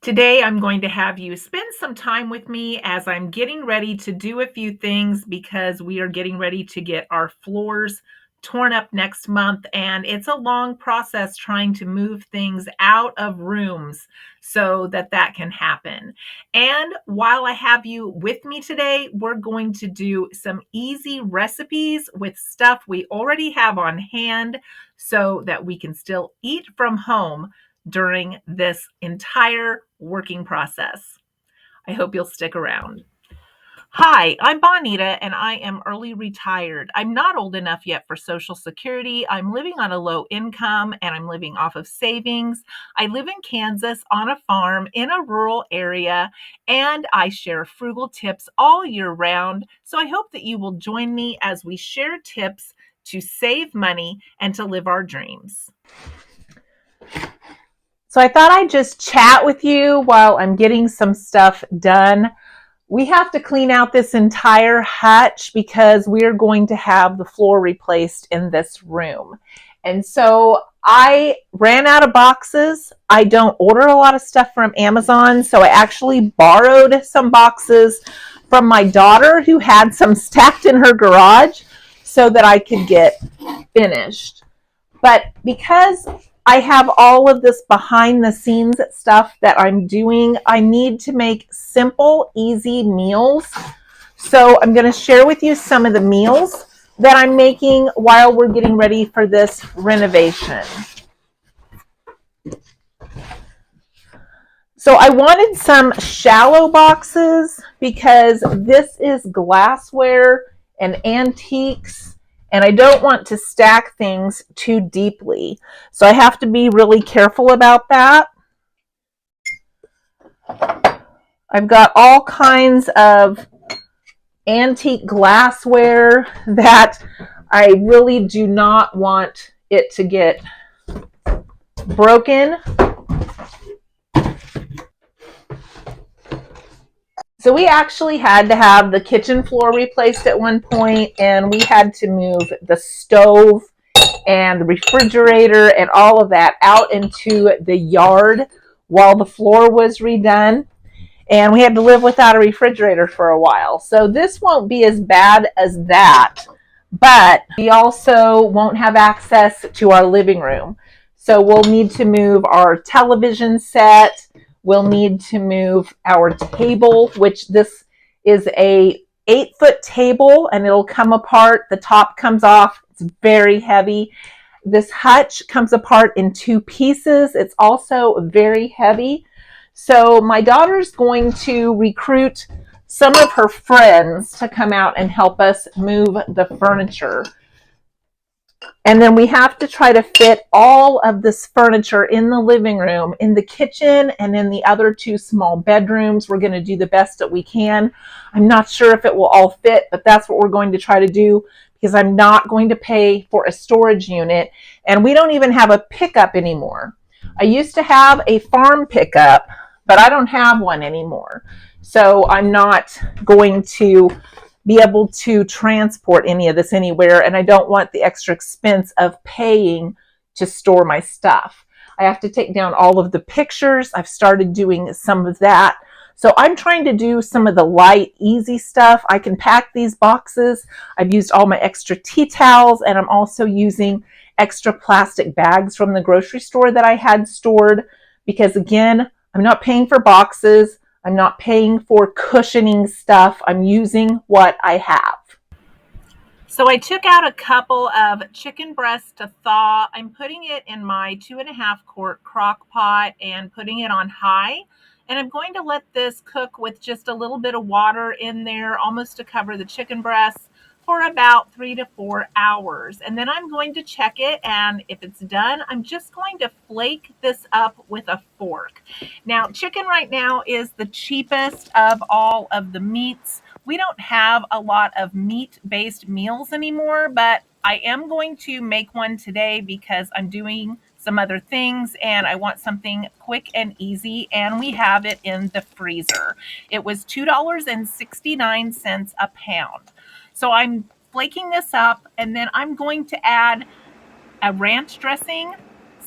Today, I'm going to have you spend some time with me as I'm getting ready to do a few things because we are getting ready to get our floors torn up next month. And it's a long process trying to move things out of rooms so that that can happen. And while I have you with me today, we're going to do some easy recipes with stuff we already have on hand so that we can still eat from home during this entire working process. I hope you'll stick around. Hi, I'm Bonita and I am early retired. I'm not old enough yet for Social Security. I'm living on a low income and I'm living off of savings. I live in Kansas on a farm in a rural area and I share frugal tips all year round. So I hope that you will join me as we share tips to save money and to live our dreams. So I thought I'd just chat with you while I'm getting some stuff done. We have to clean out this entire hutch because we're going to have the floor replaced in this room. And so I ran out of boxes. I don't order a lot of stuff from Amazon, so I actually borrowed some boxes from my daughter who had some stacked in her garage so that I could get finished. But because I have all of this behind the scenes stuff that I'm doing, I need to make simple, easy meals. So I'm going to share with you some of the meals that I'm making while we're getting ready for this renovation. So I wanted some shallow boxes because this is glassware and antiques, and I don't want to stack things too deeply. So I have to be really careful about that. I've got all kinds of antique glassware that I really do not want it to get broken. So we actually had to have the kitchen floor replaced at one point, and we had to move the stove and the refrigerator and all of that out into the yard while the floor was redone. And we had to live without a refrigerator for a while. So this won't be as bad as that, but we also won't have access to our living room. So we'll need to move our television set. We'll need to move our table, which this is a 8-foot table and it'll come apart. The top comes off. It's very heavy. This hutch comes apart in 2 pieces. It's also very heavy. So my daughter's going to recruit some of her friends to come out and help us move the furniture. And then we have to try to fit all of this furniture in the living room, in the kitchen, and in the other 2 small bedrooms. We're going to do the best that we can. I'm not sure if it will all fit, but that's what we're going to try to do because I'm not going to pay for a storage unit. And we don't even have a pickup anymore. I used to have a farm pickup, but I don't have one anymore. So I'm not going to be able to transport any of this anywhere, and I don't want the extra expense of paying to store my stuff. I have to take down all of the pictures. I've started doing some of that. So I'm trying to do some of the light, easy stuff. I can pack these boxes. I've used all my extra tea towels, and I'm also using extra plastic bags from the grocery store that I had stored because, again, I'm not paying for boxes. I'm not paying for cushioning stuff. I'm using what I have. So I took out a couple of chicken breasts to thaw. I'm putting it in my 2.5-quart crock pot and putting it on high. And I'm going to let this cook with just a little bit of water in there, almost to cover the chicken breasts, for about 3 to 4 hours. And then I'm going to check it, and if it's done, I'm just going to flake this up with a fork. Now, chicken right now is the cheapest of all of the meats. We don't have a lot of meat-based meals anymore, but I am going to make one today because I'm doing some other things and I want something quick and easy, and we have it in the freezer. It was $2.69 a pound. So I'm flaking this up, and then I'm going to add a ranch dressing,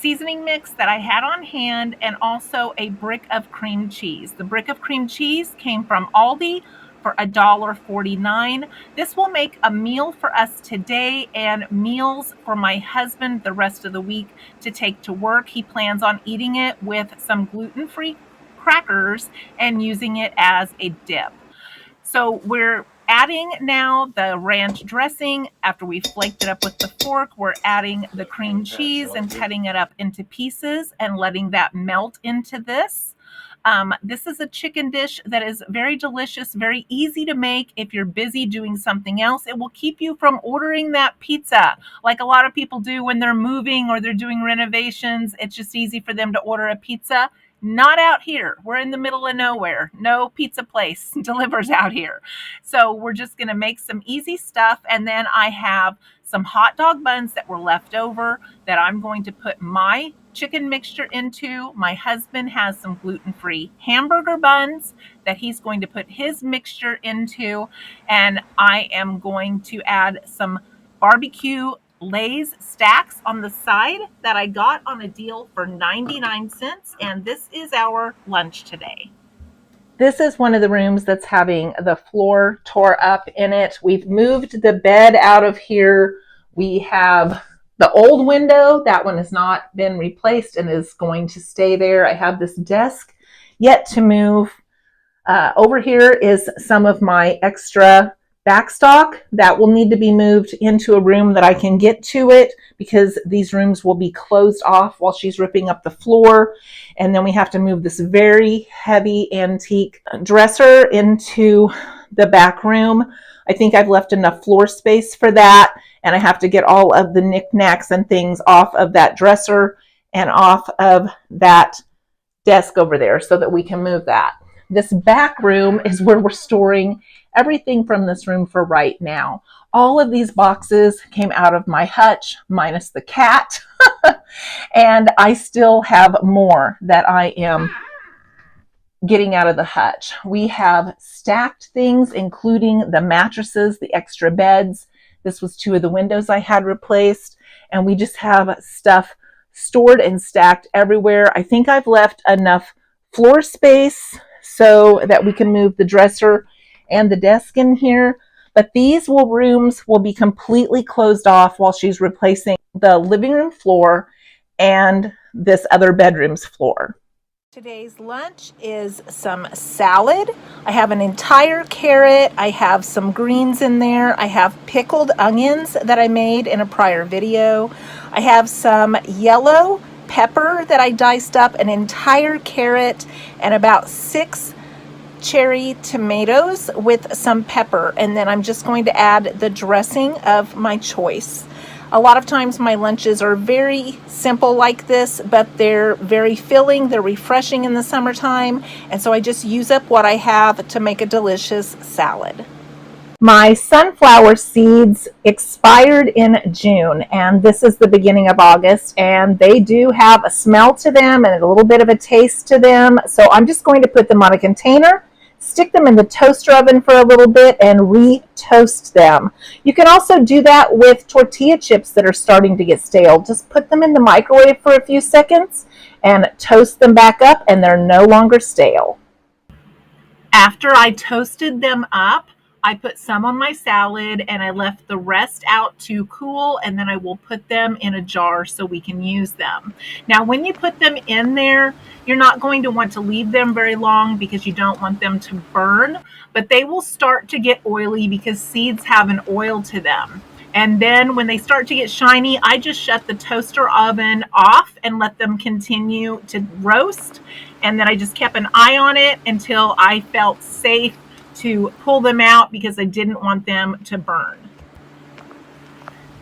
seasoning mix that I had on hand, and also a brick of cream cheese. The brick of cream cheese came from Aldi for $1.49. This will make a meal for us today and meals for my husband the rest of the week to take to work. He plans on eating it with some gluten-free crackers and using it as a dip. So we're adding now the ranch dressing. After we flaked it up with the fork, we're adding the cream cheese and cutting it up into pieces and letting that melt into this. This is a chicken dish that is very delicious, very easy to make if you're busy doing something else. It will keep you from ordering that pizza like a lot of people do when they're moving or they're doing renovations. It's just easy for them to order a pizza. Not out here. We're in the middle of nowhere. No pizza place delivers out here. So we're just going to make some easy stuff. And then I have some hot dog buns that were left over that I'm going to put my chicken mixture into. My husband has some gluten-free hamburger buns that he's going to put his mixture into. And I am going to add some barbecue Lay's stacks on the side that I got on a deal for 99 cents. And this is our lunch today. This is one of the rooms that's having the floor tore up in it. We've moved the bed out of here. We have the old window. That one has not been replaced and is going to stay there. I have this desk yet to move. Over here is some of my extra backstock that will need to be moved into a room that I can get to it, because these rooms will be closed off while she's ripping up the floor. And then we have to move this very heavy antique dresser into the back room. I think I've left enough floor space for that, and I have to get all of the knickknacks and things off of that dresser and off of that desk over there so that we can move that. This back room is where we're storing everything from this room for right now. All of these boxes came out of my hutch, minus the cat. And I still have more that I am getting out of the hutch. We have stacked things, including the mattresses, the extra beds. This was 2 of the windows I had replaced. And we just have stuff stored and stacked everywhere. I think I've left enough floor space so that we can move the dresser and the desk in here. But these rooms will be completely closed off while she's replacing the living room floor and this other bedroom's floor. Today's lunch is some salad. I have an entire carrot. I have some greens in there. I have pickled onions that I made in a prior video. I have some yellow pepper that I diced up, an entire carrot, and about 6 cherry tomatoes with some pepper. And then I'm just going to add the dressing of my choice. A lot of times my lunches are very simple like this, but they're very filling, they're refreshing in the summertime, and so I just use up what I have to make a delicious salad. My sunflower seeds expired in June, and this is the beginning of August, and they do have a smell to them and a little bit of a taste to them, so I'm just going to put them on a container, stick them in the toaster oven for a little bit, and re-toast them. You can also do that with tortilla chips that are starting to get stale. Just put them in the microwave for a few seconds and toast them back up, and they're no longer stale. After I toasted them up, I put some on my salad and I left the rest out to cool, and then I will put them in a jar so we can use them. Now, when you put them in there, you're not going to want to leave them very long because you don't want them to burn, but they will start to get oily because seeds have an oil to them. And then when they start to get shiny, I just shut the toaster oven off and let them continue to roast. And then I just kept an eye on it until I felt safe to pull them out because I didn't want them to burn.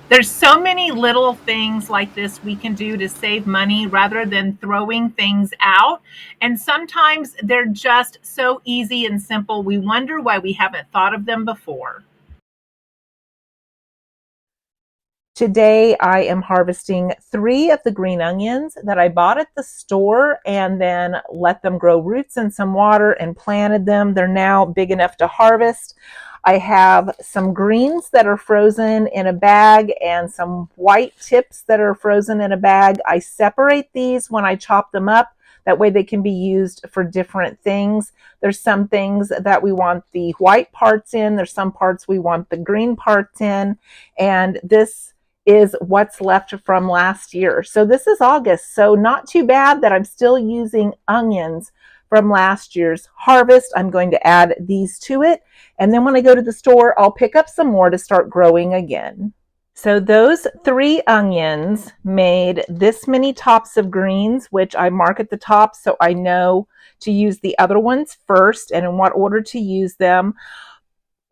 There's so many little things like this we can do to save money rather than throwing things out. And sometimes they're just so easy and simple, we wonder why we haven't thought of them before. Today I am harvesting 3 of the green onions that I bought at the store and then let them grow roots in some water and planted them. They're now big enough to harvest. I have some greens that are frozen in a bag and some white tips that are frozen in a bag. I separate these when I chop them up. That way they can be used for different things. There's some things that we want the white parts in. There's some parts we want the green parts in. And this is what's left from last year. So this is August. So not too bad that I'm still using onions from last year's harvest. I'm going to add these to it. And then when I go to the store, I'll pick up some more to start growing again. So those 3 onions made this many tops of greens, which I mark at the top so I know to use the other ones first and in what order to use them,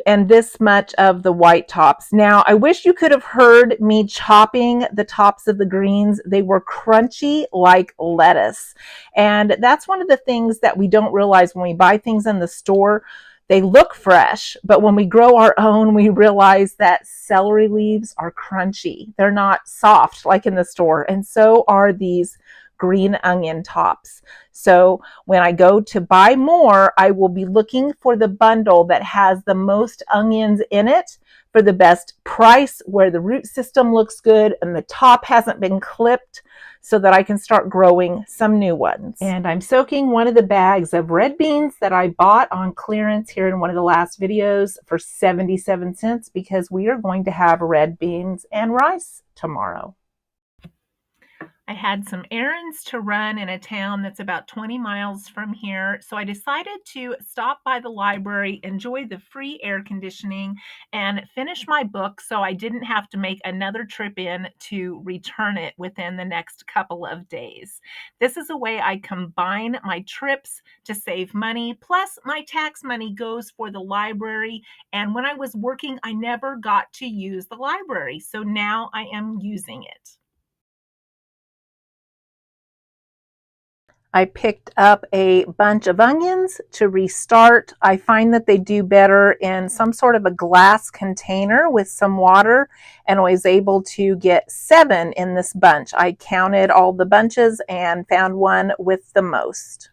and this much of the white tops. Now, I wish you could have heard me chopping the tops of the greens. They were crunchy like lettuce. And that's one of the things that we don't realize when we buy things in the store. They look fresh, but when we grow our own, we realize that celery leaves are crunchy. They're not soft like in the store, and so are these green onion tops. So when I go to buy more, I will be looking for the bundle that has the most onions in it for the best price, where the root system looks good and the top hasn't been clipped, so that I can start growing some new ones. And I'm soaking one of the bags of red beans that I bought on clearance here in one of the last videos for 77 cents because we are going to have red beans and rice tomorrow. I had some errands to run in a town that's about 20 miles from here, so I decided to stop by the library, enjoy the free air conditioning, and finish my book so I didn't have to make another trip in to return it within the next couple of days. This is a way I combine my trips to save money, plus my tax money goes for the library, and when I was working, I never got to use the library, so now I am using it. I picked up a bunch of onions to restart. I find that they do better in some sort of a glass container with some water, and I was able to get 7 in this bunch. I counted all the bunches and found one with the most.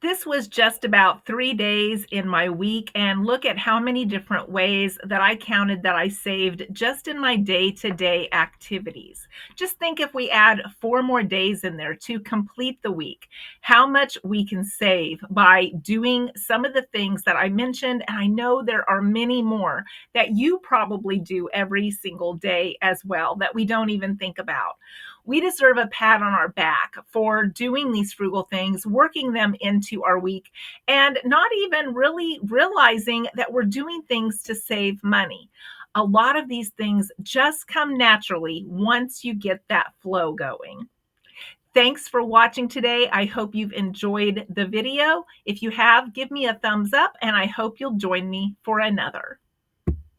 This was just about 3 days in my week, and look at how many different ways that I counted that I saved just in my day-to-day activities. Just think if we add 4 more days in there to complete the week, how much we can save by doing some of the things that I mentioned, and I know there are many more that you probably do every single day as well that we don't even think about. We deserve a pat on our back for doing these frugal things, working them into our week, and not even really realizing that we're doing things to save money. A lot of these things just come naturally once you get that flow going. Thanks for watching today. I hope you've enjoyed the video. If you have, give me a thumbs up, and I hope you'll join me for another.